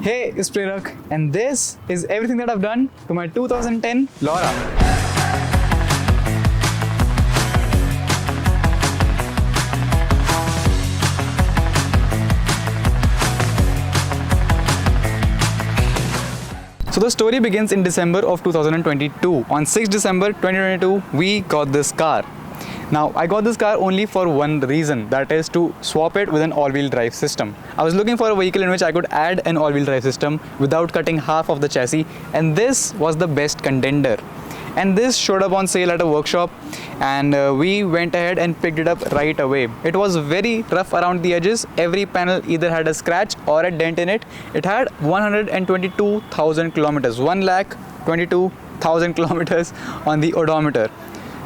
Hey, it's Prerak, and this is everything that I've done to my 2010 Laura. So the story begins in December of 2022. On 6th December 2022, we got this car. Now, I got this car only for one reason, that is to swap it with an all-wheel drive system. I was looking for a vehicle in which I could add an all-wheel drive system without cutting half of the chassis, and this was the best contender. And this showed up on sale at a workshop, and we went ahead and picked it up right away. It was very rough around the edges. Every panel either had a scratch or a dent in it. It had 122,000 kilometers, 1,22,000 kilometers on the odometer.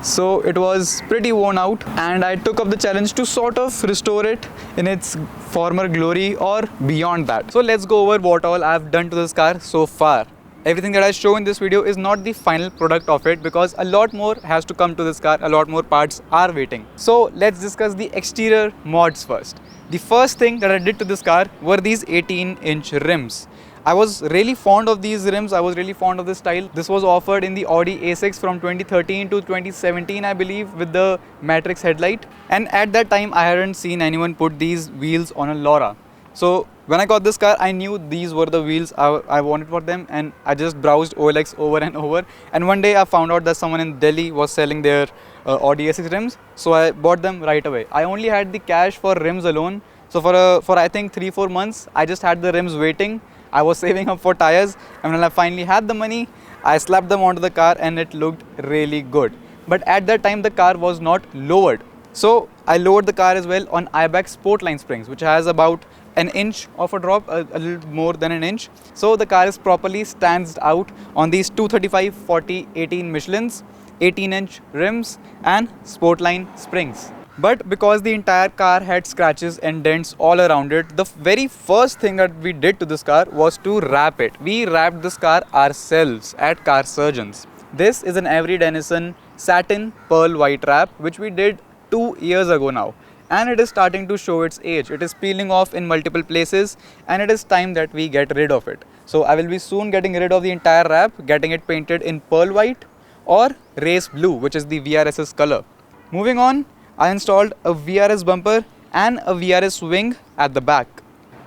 So it was pretty worn out, and I took up the challenge to sort of restore it in its former glory or beyond that. So let's go over what all I've done to this car so far. Everything that I show in this video is not the final product of it, because a lot more has to come to this car, a lot more parts are waiting. So let's discuss the exterior mods first. The first thing that I did to this car were these 18-inch rims. I was really fond of these rims, I was really fond of this style. This was offered in the Audi A6 from 2013 to 2017, I believe, with the Matrix headlight. And at that time, I hadn't seen anyone put these wheels on a Laura. So when I got this car, I knew these were the wheels I wanted for them, and I just browsed OLX over and over. And one day I found out that someone in Delhi was selling their Audi A6 rims, so I bought them right away. I only had the cash for rims alone, so for I think 3-4 months, I just had the rims waiting. I was saving up for tires, and when I finally had the money, I slapped them onto the car and it looked really good. But at that time, the car was not lowered. So I lowered the car as well on IBAC Sportline springs, which has about an inch of a drop, a little more than an inch. So the car is properly stands out on these 235/40/18 Michelins, 18-inch rims and Sportline springs. But because the entire car had scratches and dents all around it, the very first thing that we did to this car was to wrap it. We wrapped this car ourselves at Car Surgeons. This is an Avery Dennison satin pearl white wrap, which we did 2 years ago now. And it is starting to show its age. It is peeling off in multiple places, and it is time that we get rid of it. So I will be soon getting rid of the entire wrap, getting it painted in pearl white or race blue, which is the VRS's color. Moving on, I installed a VRS bumper and a VRS wing at the back.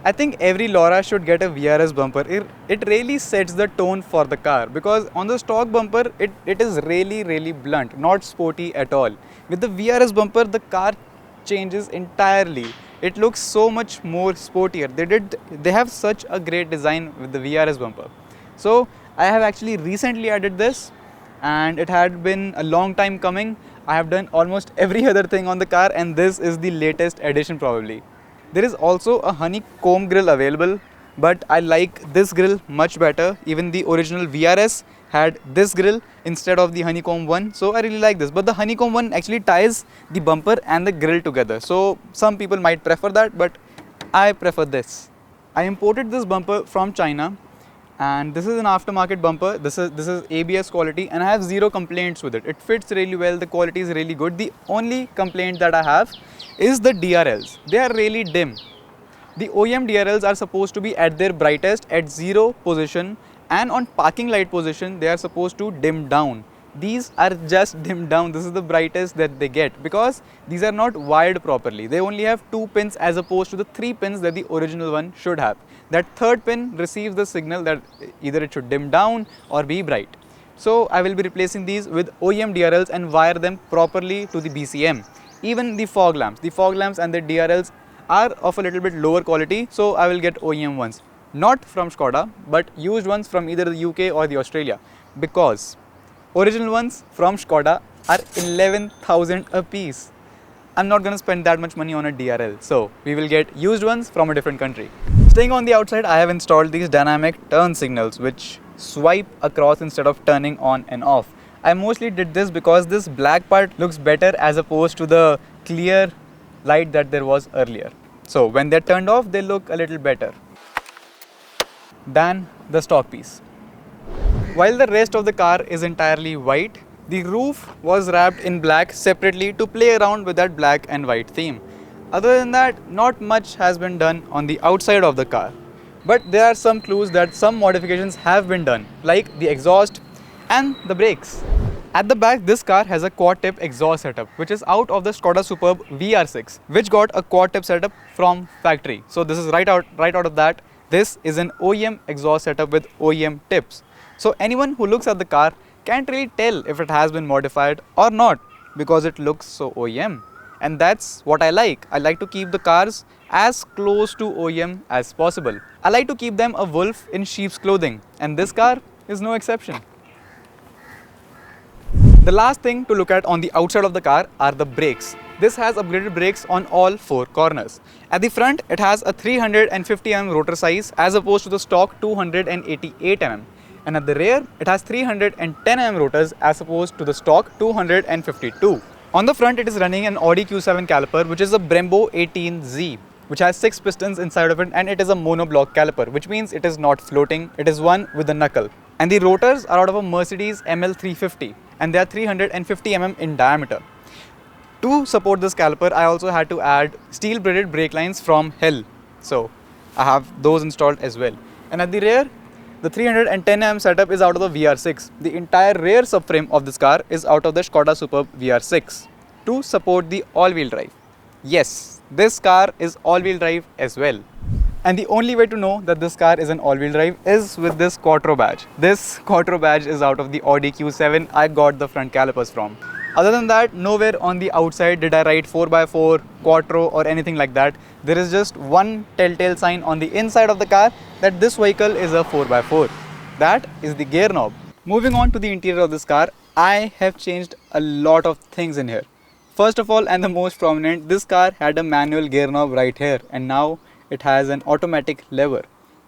I think every Laura should get a VRS bumper. It really sets the tone for the car, because on the stock bumper, it is really blunt, not sporty at all. With the VRS bumper, the car changes entirely. It looks so much more sportier. They have such a great design with the VRS bumper. So I have actually recently added this, and it had been a long time coming. I have done almost every other thing on the car, and this is the latest addition probably. There is also a honeycomb grill available, but I like this grill much better. Even the original VRS had this grill instead of the honeycomb one, so I really like this. But the honeycomb one actually ties the bumper and the grill together, so some people might prefer that, but I prefer this. I imported this bumper from China, and this is an aftermarket bumper. This is ABS quality, and I have zero complaints with it. It fits really well, the quality is really good. The only complaint that I have is the DRLs. They are really dim. The OEM DRLs are supposed to be at their brightest at 0 position, and on parking light position they are supposed to dim down. These are just dimmed down. This is the brightest that they get, because these are not wired properly. They only have 2 pins as opposed to the 3 pins that the original one should have. That third pin receives the signal that either it should dim down or be bright. So I will be replacing these with OEM DRLs and wire them properly to the BCM. Even the fog lamps and the DRLs are of a little bit lower quality, so I will get OEM ones. Not from Skoda, but used ones from either the UK or the Australia, because original ones from Skoda are 11,000 a piece. I'm not going to spend that much money on a DRL, so we will get used ones from a different country. Staying on the outside, I have installed these dynamic turn signals which swipe across instead of turning on and off. I mostly did this because this black part looks better as opposed to the clear light that there was earlier. So when they're turned off, they look a little better than the stock piece. While the rest of the car is entirely white, the roof was wrapped in black separately to play around with that black and white theme. Other than that, not much has been done on the outside of the car. But there are some clues that some modifications have been done, like the exhaust and the brakes. At the back, this car has a quad-tip exhaust setup, which is out of the Skoda Superb VR6, which got a quad-tip setup from factory. So this is right out of that. This is an OEM exhaust setup with OEM tips. So anyone who looks at the car can't really tell if it has been modified or not because it looks so OEM. And that's what I like. I like to keep the cars as close to OEM as possible. I like to keep them a wolf in sheep's clothing, and this car is no exception. The last thing to look at on the outside of the car are the brakes. This has upgraded brakes on all 4 corners. At the front, it has a 350 mm rotor size as opposed to the stock 288 mm. And at the rear, it has 310 mm rotors as opposed to the stock 252. On the front, it is running an Audi Q7 caliper, which is a Brembo 18Z, which has 6 pistons inside of it, and it is a monoblock caliper, which means it is not floating, it is one with a knuckle. And the rotors are out of a Mercedes ML350, and they are 350 mm in diameter. To support this caliper, I also had to add steel braided brake lines from Hell, so I have those installed as well. And at the rear, the 310 mm setup is out of the VR6. The entire rear subframe of this car is out of the Skoda Superb VR6 to support the all-wheel drive. Yes, this car is all-wheel drive as well. And the only way to know that this car is an all-wheel drive is with this Quattro badge. This Quattro badge is out of the Audi Q7 I got the front calipers from. Other than that, nowhere on the outside did I write 4x4, Quattro or anything like that. There is just one telltale sign on the inside of the car that this vehicle is a 4x4. That is the gear knob. Moving on to the interior of this car, I have changed a lot of things in here. First of all, and the most prominent, this car had a manual gear knob right here, and now it has an automatic lever.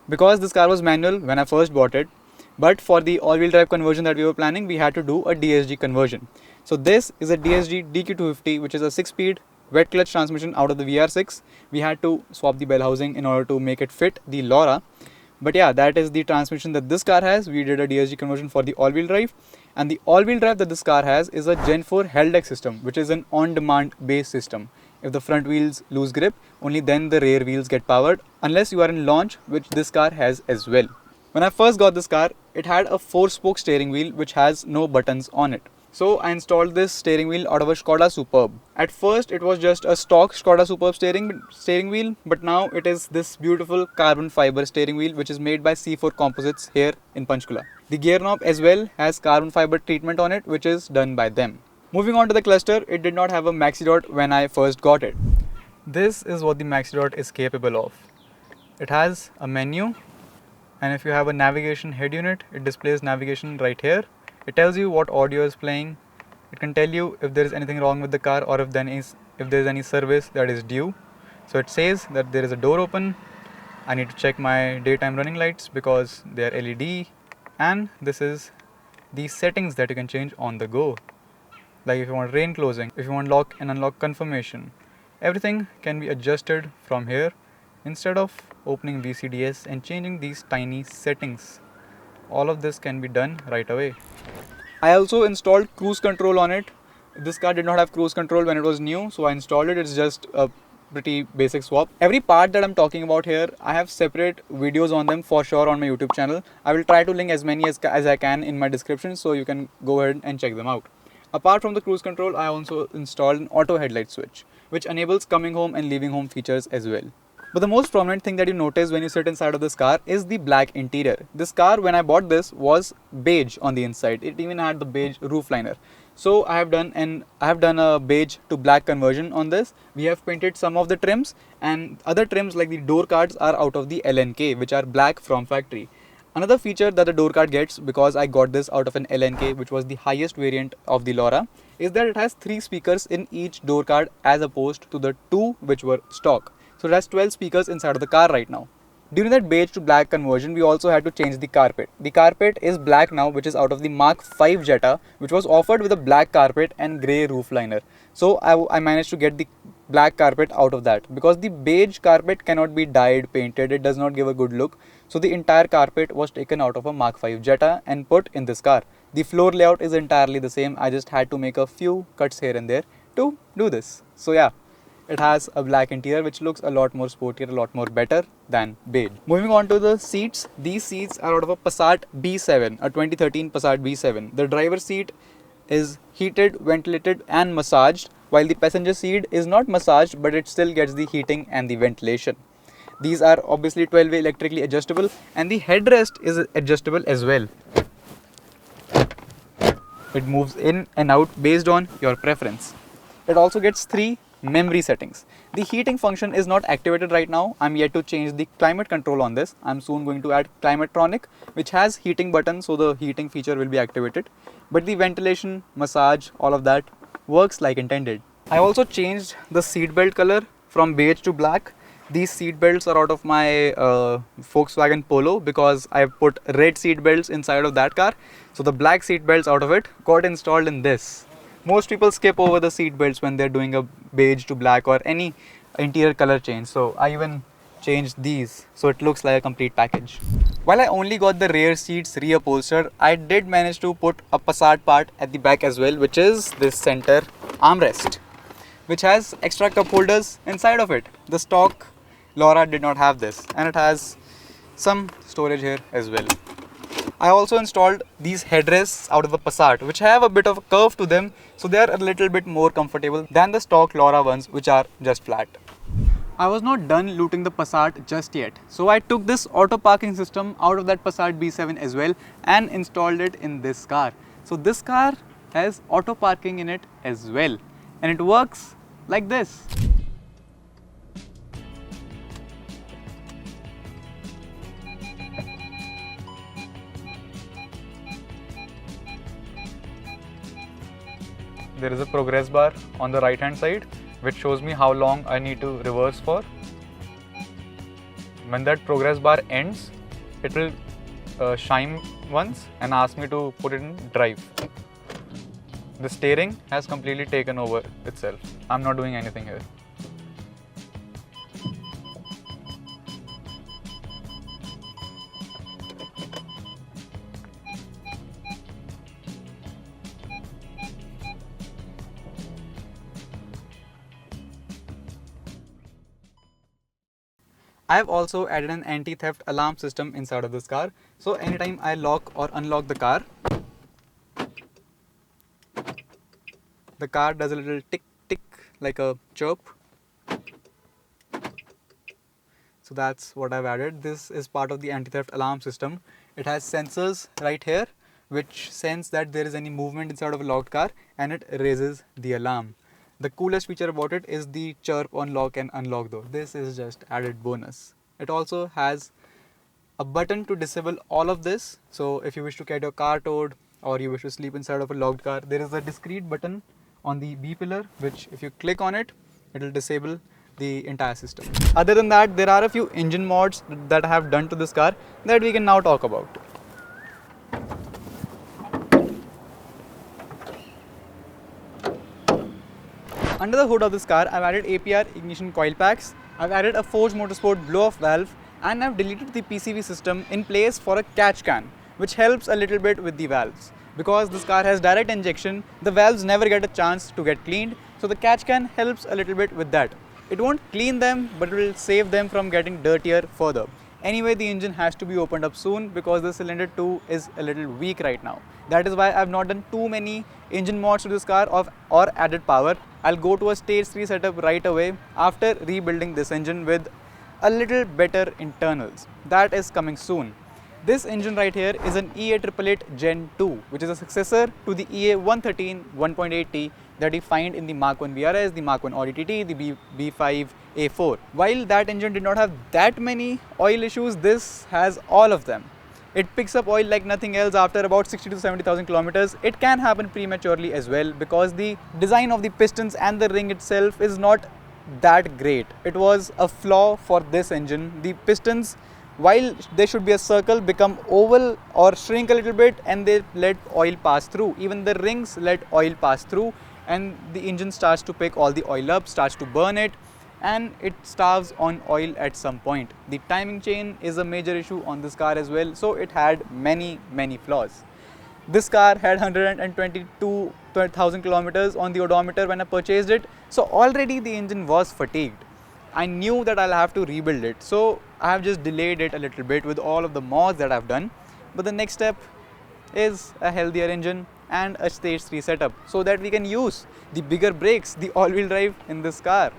Because this car was manual when I first bought it, but for the all-wheel drive conversion that we were planning, we had to do a DSG conversion. So this is a DSG DQ250, which is a 6-speed wet clutch transmission out of the VR6. We had to swap the bell housing in order to make it fit the LoRa. But yeah, that is the transmission that this car has. We did a DSG conversion for the all-wheel drive. And the all-wheel drive that this car has is a Gen 4 Hell system, which is an on-demand base system. If the front wheels lose grip, only then the rear wheels get powered, unless you are in launch, which this car has as well. When I first got this car, it had a 4-spoke steering wheel which has no buttons on it. So I installed this steering wheel out of a Skoda Superb. At first it was just a stock Skoda Superb steering wheel, but now it is this beautiful carbon fiber steering wheel which is made by C4 Composites here in Panchkula. The gear knob as well has carbon fiber treatment on it, which is done by them. Moving on to the cluster, it did not have a maxi dot when I first got it. This is what the maxi dot is capable of. It has a menu, and if you have a navigation head unit, it displays navigation right here. It tells you what audio is playing. It can tell you if there is anything wrong with the car or if there is any service that is due. So it says that there is a door open. I need to check my daytime running lights because they are LED. And this is the settings that you can change on the go. Like if you want rain closing, if you want lock and unlock confirmation. Everything can be adjusted from here instead of opening VCDS and changing these tiny settings. All of this can be done right away. I also installed cruise control on it. This car did not have cruise control when it was new, so I installed it. It's just a pretty basic swap. Every part that I'm talking about here, I have separate videos on them for sure on my YouTube channel. I will try to link as many as I can in my description, so you can go ahead and check them out. Apart from the cruise control, I also installed an auto headlight switch, which enables coming home and leaving home features as well. But the most prominent thing that you notice when you sit inside of this car is the black interior. This car, when I bought this, was beige on the inside. It even had the beige roof liner. So I have done a beige to black conversion on this. We have painted some of the trims, and other trims like the door cards are out of the LNK, which are black from factory. Another feature that the door card gets, because I got this out of an LNK, which was the highest variant of the LoRa, is that it has 3 speakers in each door card as opposed to the 2 which were stock. So it has 12 speakers inside of the car right now. During that beige to black conversion, we also had to change the carpet. The carpet is black now, which is out of the Mark 5 Jetta, which was offered with a black carpet and grey roof liner. So I managed to get the black carpet out of that, because the beige carpet cannot be dyed, painted, it does not give a good look. So the entire carpet was taken out of a Mark 5 Jetta and put in this car. The floor layout is entirely the same. I just had to make a few cuts here and there to do this. So yeah. it has a black interior which looks a lot more sportier, a lot more better than beige. Moving on to the seats, these seats are out of a Passat B7, a 2013 Passat B7. The driver's seat is heated, ventilated and massaged, while the passenger seat is not massaged but it still gets the heating and the ventilation. These are obviously 12-way electrically adjustable, and the headrest is adjustable as well. It moves in and out based on your preference. It also gets 3 memory settings. The heating function is not activated right now. I'm yet to change the climate control on this. I'm soon going to add Climatronic, which has heating button, so the heating feature will be activated. But the ventilation, massage, all of that works like intended. I also changed the seat belt color from beige to black. These seat belts are out of my Volkswagen Polo because I put red seat belts inside of that car. So the black seat belts out of it got installed in this. Most people skip over the seat belts when they're doing a beige to black or any interior color change. So I even changed these so it looks like a complete package. While I only got the rear seats reupholstered, I did manage to put a Passat part at the back as well, which is this center armrest, which has extra cup holders inside of it. The stock Laura did not have this, and it has some storage here as well. I also installed these headrests out of the Passat, which have a bit of a curve to them, so they are a little bit more comfortable than the stock Laura ones, which are just flat. I was not done looting the Passat just yet, so I took this auto parking system out of that Passat B7 as well and installed it in this car. So this car has auto parking in it as well, and it works like this. There is a progress bar on the right hand side which shows me how long I need to reverse for. When that progress bar ends, it will shine once and ask me to put it in drive. The steering has completely taken over itself. I'm not doing anything here. I have also added an anti-theft alarm system inside of this car. So anytime I lock or unlock the car does a little tick tick like a chirp. So that's what I've added. This is part of the anti-theft alarm system. It has sensors right here which sense that there is any movement inside of a locked car and it raises the alarm. The coolest feature about it is the chirp on lock and unlock though. This is just added bonus. It also has a button to disable all of this. So if you wish to get your car towed or you wish to sleep inside of a locked car, there is a discrete button on the B pillar which if you click on it, it will disable the entire system. Other than that, there are a few engine mods that I have done to this car that we can now talk about. Under the hood of this car, I've added APR ignition coil packs, I've added a Forge Motorsport blow-off valve, and I've deleted the PCV system in place for a catch can, which helps a little bit with the valves. Because this car has direct injection, the valves never get a chance to get cleaned, so the catch can helps a little bit with that. It won't clean them, but it will save them from getting dirtier further. Anyway, the engine has to be opened up soon because the cylinder 2 is a little weak right now. That is why I've not done too many engine mods to this car or added power. I'll go to a stage 3 setup right away after rebuilding this engine with a little better internals. That is coming soon. This engine right here is an EA888 Gen 2, which is a successor to the EA113 1.8T that we find in the Mark 1 VRS, the Mark 1 Audi TT, the B5 A4. While that engine did not have that many oil issues, this has all of them. It picks up oil like nothing else after about 60 to 70,000 kilometers. It can happen prematurely as well because the design of the pistons and the ring itself is not that great. It was a flaw for this engine. The pistons, while they should be a circle, become oval or shrink a little bit and they let oil pass through. Even the rings let oil pass through and the engine starts to pick all the oil up, starts to burn it, and it starves on oil at some point. The timing chain is a major issue on this car as well, so it had many flaws. This car had 122,000 kilometers on the odometer when I purchased it, So already the engine was fatigued. I knew that I'll have to rebuild it. So I have just delayed it a little bit with all of the mods that I've done. But the next step is a healthier engine and a stage 3 setup so that we can use the bigger brakes, the all-wheel drive in this car.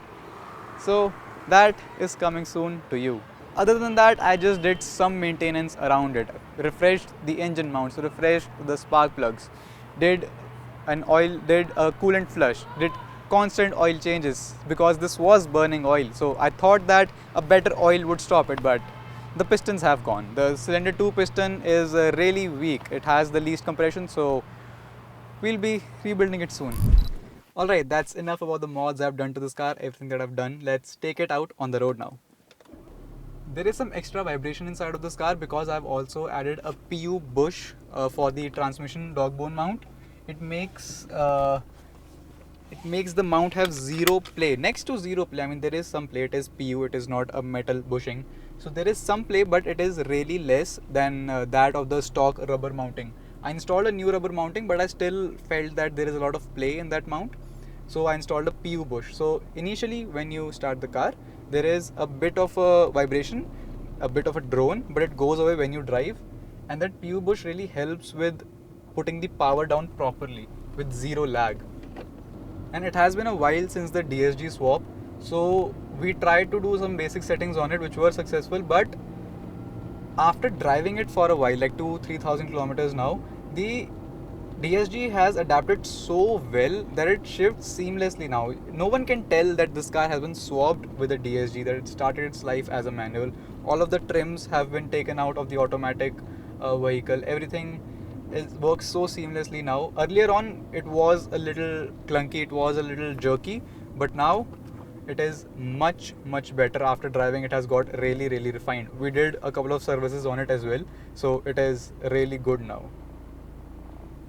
So that is coming soon to you. Other than that, I just did some maintenance around it. Refreshed the engine mounts, refreshed the spark plugs, did a coolant flush, did constant oil changes because this was burning oil. So I thought that a better oil would stop it, but the pistons have gone. The cylinder 2 piston is really weak. It has the least compression, so we'll be rebuilding it soon. Alright, that's enough about the mods I've done to this car, everything that I've done. Let's take it out on the road now. There is some extra vibration inside of this car because I've also added a PU bush for the transmission dog bone mount. It makes the mount have zero play, next to zero play. I mean, there is some play, it is PU, it is not a metal bushing. So there is some play, but it is really less than that of the stock rubber mounting. I installed a new rubber mounting, but I still felt that there is a lot of play in that mount. So I installed a PU bush. So initially when you start the car, there is a bit of a vibration, a bit of a drone, but it goes away when you drive. And that PU bush really helps with putting the power down properly with zero lag. And it has been a while since the DSG swap. So we tried to do some basic settings on it which were successful, but after driving it for a while, like 2,000-3,000 kilometers now, the DSG has adapted so well that it shifts seamlessly now. No one can tell that this car has been swapped with a DSG, that it started its life as a manual. All of the trims have been taken out of the automatic vehicle. Everything works so seamlessly now. Earlier on, it was a little clunky, it was a little jerky, but now it is much better. After driving, it has got really refined. We did a couple of services on it as well, so it is really good now.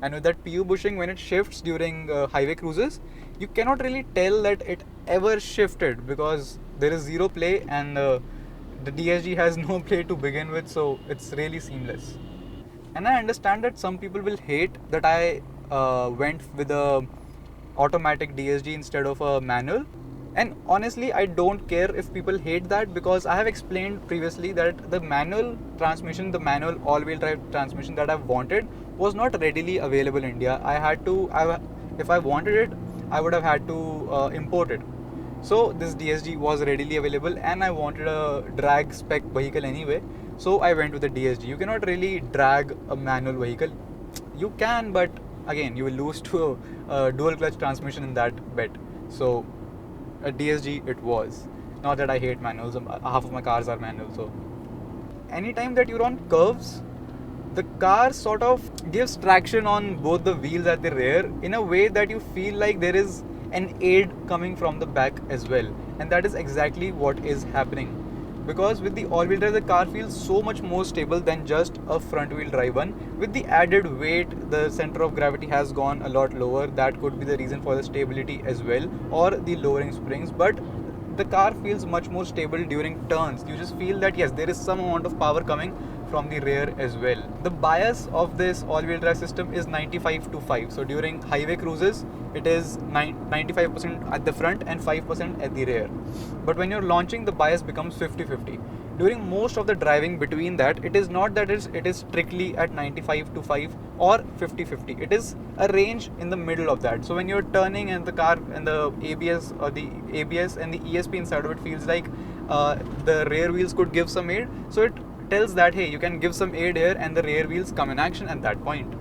And with that PU bushing, when it shifts during highway cruises, you cannot really tell that it ever shifted because there is zero play and the DSG has no play to begin with, so it's really seamless. And I understand that some people will hate that I went with a automatic DSG instead of a manual. And honestly, I don't care if people hate that because I have explained previously that the manual transmission, the manual all-wheel drive transmission that I wanted was not readily available in India. If I wanted it, I would have had to import it. So this DSG was readily available and I wanted a drag spec vehicle anyway. So I went with the DSG. You cannot really drag a manual vehicle. You can, but again, you will lose to a dual clutch transmission in that bet. So a DSG it was. Not that I hate manuals, half of my cars are manual. So anytime that you're on curves, the car sort of gives traction on both the wheels at the rear in a way that you feel like there is an aid coming from the back as well. And that is exactly what is happening. Because with the all-wheel drive, the car feels so much more stable than just a front-wheel drive one. With the added weight, the center of gravity has gone a lot lower. That could be the reason for the stability as well, or the lowering springs. But the car feels much more stable during turns. You just feel that yes, there is some amount of power coming from the rear as well. The bias of this all-wheel drive system is 95-5. So during highway cruises, it is 95% at the front and 5% at the rear. But when you're launching, the bias becomes 50-50. During most of the driving between that, it is not that it is strictly at 95-5 or 50-50. It is a range in the middle of that. So when you're turning and the car and the ABS or the ABS and the ESP inside of it feels like the rear wheels could give some aid. So it tells that hey, you can give some aid here and the rear wheels come in action at that point.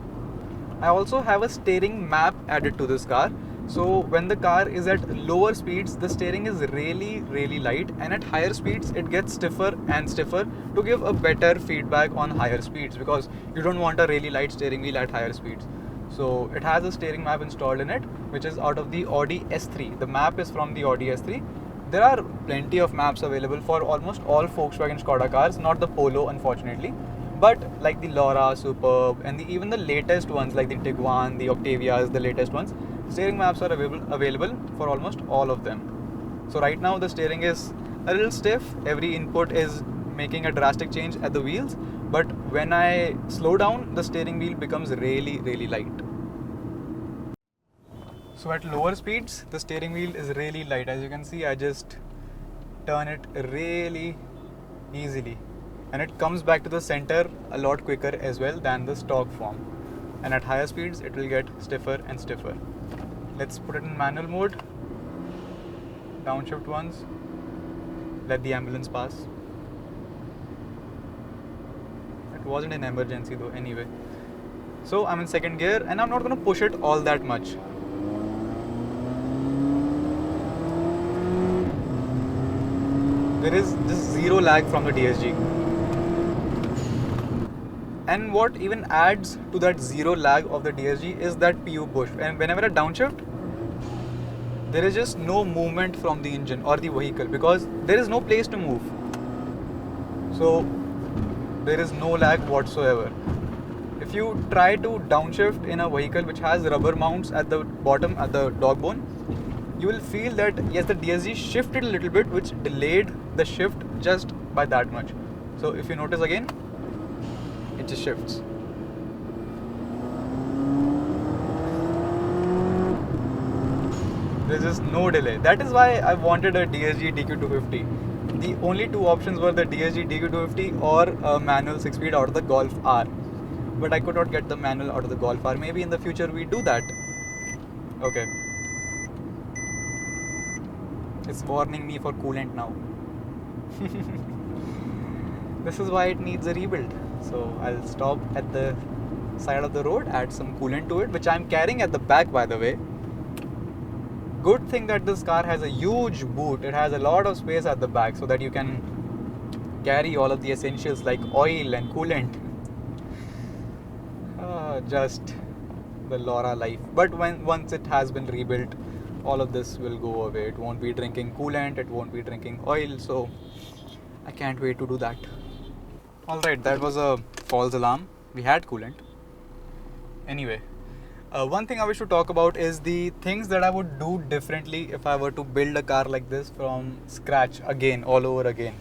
I also have a steering map added to this car. So when the car is at lower speeds, the steering is really light, and at higher speeds it gets stiffer and stiffer to give a better feedback on higher speeds, because you don't want a really light steering wheel at higher speeds. So it has a steering map installed in it, which is out of the Audi S3. The map is from the Audi S3. There are plenty of maps available for almost all Volkswagen Skoda cars, not the Polo unfortunately, but like the Laura, Superb, and even the latest ones like the Tiguan, the Octavias, the latest ones, steering maps are available for almost all of them. So right now the steering is a little stiff. Every input is making a drastic change at the wheels, but when I slow down, the steering wheel becomes really light. So at lower speeds, the steering wheel is really light. As you can see, I just turn it really easily, and it comes back to the center a lot quicker as well than the stock form. And at higher speeds, it will get stiffer and stiffer. Let's put it in manual mode. Downshift once. Let the ambulance pass. It wasn't an emergency though anyway. So I'm in second gear and I'm not going to push it all that much. There is just zero lag from the DSG. And what even adds to that zero lag of the DSG is that PU push. And whenever I downshift, there is just no movement from the engine or the vehicle because there is no place to move. So there is no lag whatsoever. If you try to downshift in a vehicle which has rubber mounts at the bottom, at the dog bone, you will feel that yes, the DSG shifted a little bit, which delayed the shift just by that much. So if you notice again, it just shifts. There's just no delay. That is why I wanted a DSG DQ250. The only two options were the DSG DQ250 or a manual 6-speed out of the Golf R. But I could not get the manual out of the Golf R. Maybe in the future we do that. Okay. It's warning me for coolant now. This is why it needs a rebuild. So I'll stop at the side of the road, add some coolant to it, which I'm carrying at the back, by the way. Good thing that this car has a huge boot. It has a lot of space at the back so that you can carry all of the essentials like oil and coolant. Just the Laura life. But once it has been rebuilt, all of this will go away. It won't be drinking coolant, it won't be drinking oil, so I can't wait to do that. Alright, that was a false alarm. We had coolant. Anyway, one thing I wish to talk about is the things that I would do differently if I were to build a car like this from scratch again, all over again.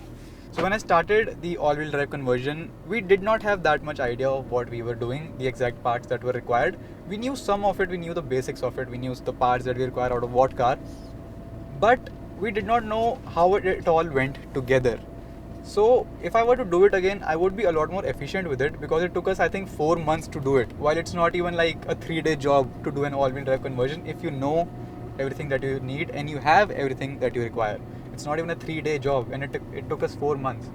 So when I started the all-wheel drive conversion, we did not have that much idea of what we were doing, the exact parts that were required. We knew some of it, we knew the basics of it, we knew the parts that we require out of what car, but we did not know how it all went together. So if I were to do it again, I would be a lot more efficient with it because it took us, I think, 4 months to do it. While it's not even like a 3-day job to do an all-wheel drive conversion if you know everything that you need and you have everything that you require. It's not even a 3-day job, and it took us 4 months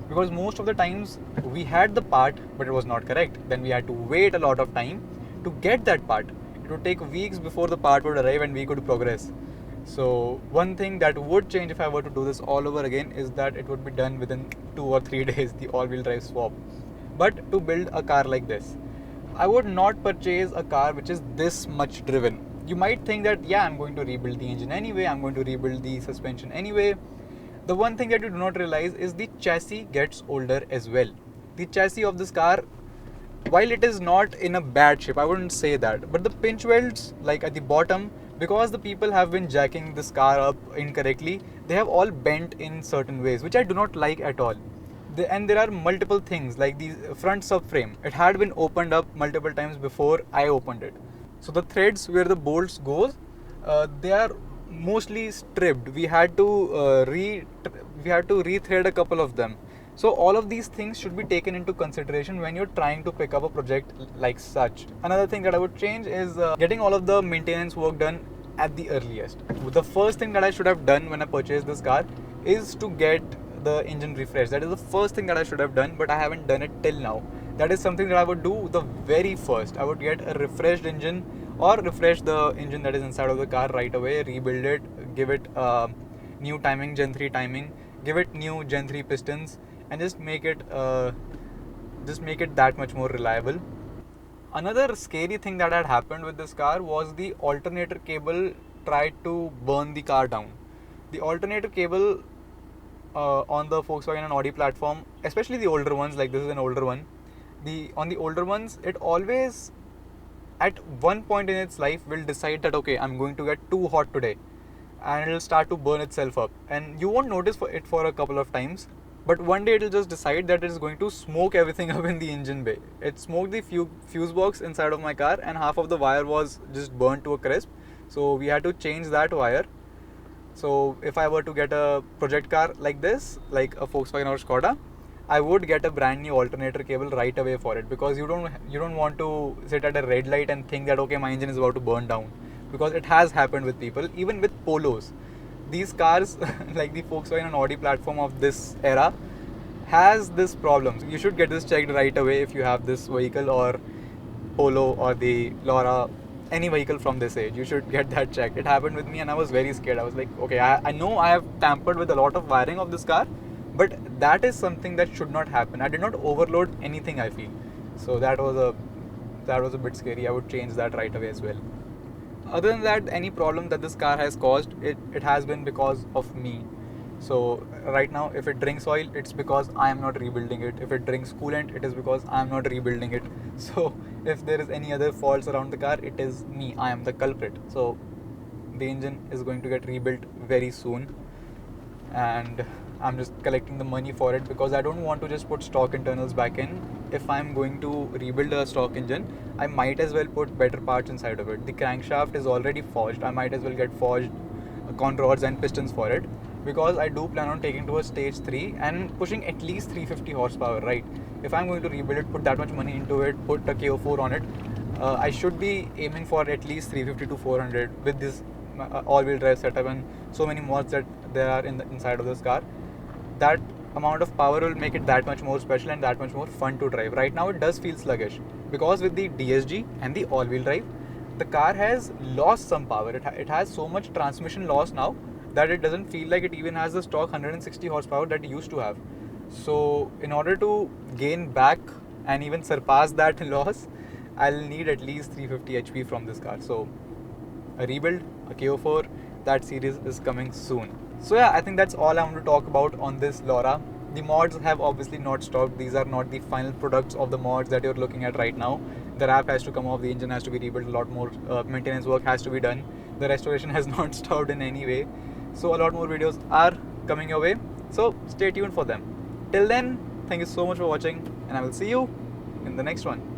because most of the times we had the part but it was not correct. Then we had to wait a lot of time to get that part. It would take weeks before the part would arrive and we could progress. So one thing that would change if I were to do this all over again is that it would be done within 2 or 3 days, the all-wheel drive swap. But to build a car like this, I would not purchase a car which is this much driven. You might think that, yeah, I'm going to rebuild the engine anyway, I'm going to rebuild the suspension anyway. The one thing that you do not realize is the chassis gets older as well. The chassis of this car, while it is not in a bad shape, I wouldn't say that, but the pinch welds, like at the bottom, because the people have been jacking this car up incorrectly, they have all bent in certain ways, which I do not like at all. And there are multiple things, like the front subframe. It had been opened up multiple times before I opened it. So the threads where the bolts goes, they are mostly stripped. We had to rethread a couple of them. So all of these things should be taken into consideration when you're trying to pick up a project like such. Another thing that I would change is getting all of the maintenance work done at the earliest. The first thing that I should have done when I purchased this car is to get the engine refreshed. That is the first thing that I should have done, but I haven't done it till now. That is something that I would do the very first. I would get a refreshed engine or refresh the engine that is inside of the car right away, rebuild it, give it new timing, Gen 3 timing, give it new Gen 3 pistons, and just make it that much more reliable. Another scary thing that had happened with this car was the alternator cable tried to burn the car down. The alternator cable on the Volkswagen and Audi platform, especially the older ones, like this is an older one, on the older ones, it always at one point in its life will decide that, okay, I'm going to get too hot today, and it'll start to burn itself up, and you won't notice it for a couple of times, but one day it'll just decide that it's going to smoke everything up in the engine bay. It smoked the fuse box inside of my car, and half of the wire was just burnt to a crisp. So we had to change that wire. So if I were to get a project car like this, like a Volkswagen or Skoda, I would get a brand new alternator cable right away for it, because you don't want to sit at a red light and think that okay, my engine is about to burn down, because it has happened with people, even with Polos. These cars like the Volkswagen and Audi platform of this era has this problem. You should get this checked right away if you have this vehicle, or Polo or the Laura, any vehicle from this age. You should get that checked. It happened with me and I was very scared. I was like, okay, I know I have tampered with a lot of wiring of this car, but that is something that should not happen. I did not overload anything, I feel. So that was a bit scary. I would change that right away as well. Other than that, any problem that this car has caused, it has been because of me. So right now, if it drinks oil, it's because I am not rebuilding it. If it drinks coolant, it is because I am not rebuilding it. So if there is any other faults around the car, it is me. I am the culprit. So the engine is going to get rebuilt very soon, and I'm just collecting the money for it, because I don't want to just put stock internals back in. If I'm going to rebuild a stock engine, I might as well put better parts inside of it. The crankshaft is already forged. I might as well get forged con rods and pistons for it, because I do plan on taking to a stage 3 and pushing at least 350 horsepower, right? If I'm going to rebuild it, put that much money into it, put a KO4 on it, I should be aiming for at least 350 to 400 with this all-wheel drive setup and so many mods that there are inside of this car. That amount of power will make it that much more special and that much more fun to drive. Right now it does feel sluggish, because with the DSG and the all-wheel drive, the car has lost some power. It has so much transmission loss now that it doesn't feel like it even has the stock 160 horsepower that it used to have. So in order to gain back and even surpass that loss, I'll need at least 350 HP from this car. So a rebuild, a KO4, that series is coming soon. So yeah, I think that's all I want to talk about on this Laura. The mods have obviously not stopped. These are not the final products of the mods that you're looking at right now. The wrap has to come off, the engine has to be rebuilt, a lot more maintenance work has to be done. The restoration has not stopped in any way. So a lot more videos are coming your way. So stay tuned for them. Till then, thank you so much for watching, and I will see you in the next one.